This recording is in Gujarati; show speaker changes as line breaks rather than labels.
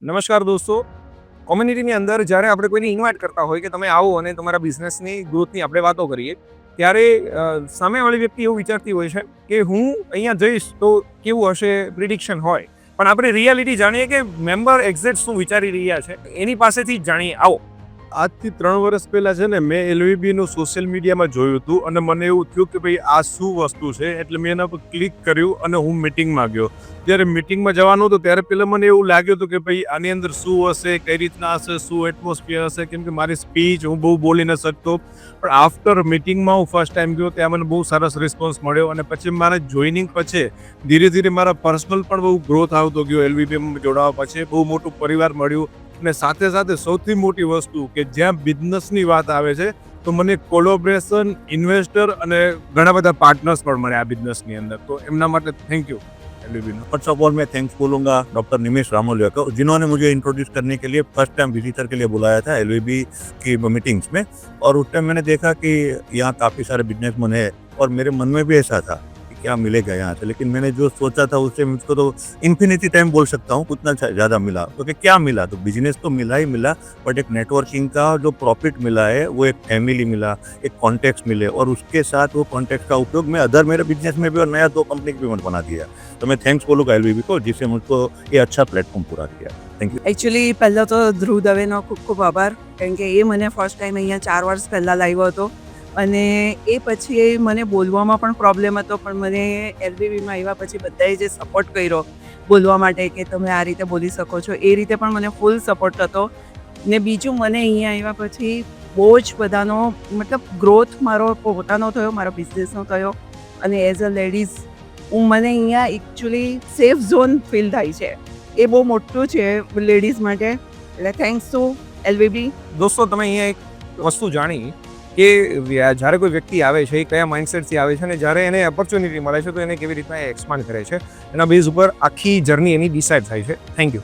નમસ્કાર દોસ્તો, કોમ્યુનિટીની અંદર જ્યારે આપણે કોઈને ઇન્વાઇટ કરતા હોય કે તમે આવો અને તમારા બિઝનેસની ગ્રોથની આપણે વાતો કરીએ, ત્યારે સામેવાળી વ્યક્તિ એવું વિચારતી હોય છે કે હું અહીંયા જઈશ તો કેવું હશે, પ્રિડિક્શન હોય. પણ આપણે રિયાલિટી જાણીએ કે મેમ્બર એક્ઝેક્ટ શું વિચારી રહ્યા છે એની પાસેથી જ જાણીએ. આવો.
આજથી 3 વર્ષ પહેલાં છે ને મેં એલવીબીનું સોશિયલ મીડિયામાં જોયું હતું અને મને એવું થયું કે ભાઈ આ શું વસ્તુ છે, એટલે મેં એના પર ક્લિક કર્યું અને હું મિટિંગમાં ગયો. જ્યારે મિટિંગમાં જવાનું હતું ત્યારે પહેલાં મને એવું લાગ્યું હતું કે ભાઈ આની અંદર શું હશે, કઈ રીતના હશે, શું એટમોસ્ફિયર હશે, કેમ કે મારી સ્પીચ હું બહુ બોલી ન શકતો. પણ આફ્ટર મિટિંગમાં હું ફર્સ્ટ ટાઈમ ગયો ત્યાં મને બહુ સરસ રિસ્પોન્સ મળ્યો અને પછી મારા જોઈનિંગ પછી ધીરે ધીરે મારા પર્સનલ પણ બહુ ગ્રોથ આવતો ગયો. એલવીબીમાં જોડાવા પછી બહુ મોટું પરિવાર મળ્યું. અને સાથે સાથે સૌથી મોટી વસ્તુ કે જ્યાં બિઝનેસની વાત આવે છે તો મને કોલોબરેશન, ઇન્વેસ્ટર અને ઘણા બધા પાર્ટનર્સ પણ મળ્યા આ બિઝનેસની અંદર. તો એમના માટે thank you LVB.
First of all मैं थैंक्स बोलूंगा डॉक्टर निमेश रामोलिया को, जिन्होंने मुझे इंट्रोड्यूस करने के लिए फर्स्ट टाइम विजिटर के लिए बुलाया था एलवीबी की मीटिंग्स में। और उस टाइम मैंने देखा कि यहाँ काफ़ी सारे बिजनेसमैन है और मेरे मन में भी ऐसा था कि क्या मिलेगा यहाँ से, लेकिन मैंने जो सोचा था उससे मुझको तो इन्फिनिटी टाइम बोल सकता हूँ, उतना ज़्यादा मिला। तो क्या मिला, तो बिजनेस तो मिला ही मिला, बट एक नेटवर्किंग का जो प्रॉफिट मिला है वो एक फैमिली मिला, एक कॉन्टेक्ट मिले, और उसके साथ वो कॉन्टेक्ट का उपयोग मैं अदर मेरे बिजनेस में भी और नया 2 कंपनी भी मैंने बना दिया। तो मैं थैंक्स बोलूँगा एलवीबी को, जिससे मुझको ये अच्छा प्लेटफॉर्म पूरा किया। Thank you.
એકચ્યુઅલી પહેલાં તો ધ્રુવ દવેનો ખૂબ ખૂબ આભાર, કારણ કે એ મને ફર્સ્ટ ટાઈમ અહીંયા 4 વર્ષ પહેલાં લાવ્યો હતો અને એ પછી મને બોલવામાં પણ પ્રોબ્લેમ હતો, પણ મને એલબીબીમાં આવ્યા પછી બધાએ જે સપોર્ટ કર્યો બોલવા માટે કે તમે આ રીતે બોલી શકો છો, એ રીતે પણ મને ફૂલ સપોર્ટ હતો. ને બીજું, મને અહીંયા આવ્યા પછી બહુ જ બધાનો મતલબ ગ્રોથ મારો પોતાનો થયો, મારો બિઝનેસનો થયો. અને એઝ અ લેડીઝ મને અહીંયા એકચ્યુઅલી સેફ ઝોન ફીલ થાય છે, એ બહુ મોટું છે લેડીઝ માટે. એટલે થેન્ક્સ ટુ એલવીબી.
દોસ્તો, તમે અહીંયા એક વસ્તુ જાણી કે જ્યારે કોઈ વ્યક્તિ આવે છે એ કયા માઇન્ડસેટથી આવે છે અને જ્યારે એને ઓપોર્ચ્યુનિટી મળે છે તો એને કેવી રીતના એક્સપાન્ડ કરે છે, એના બેઝ ઉપર આખી જર્ની એની ડિસાઇડ થાય છે. Thank you.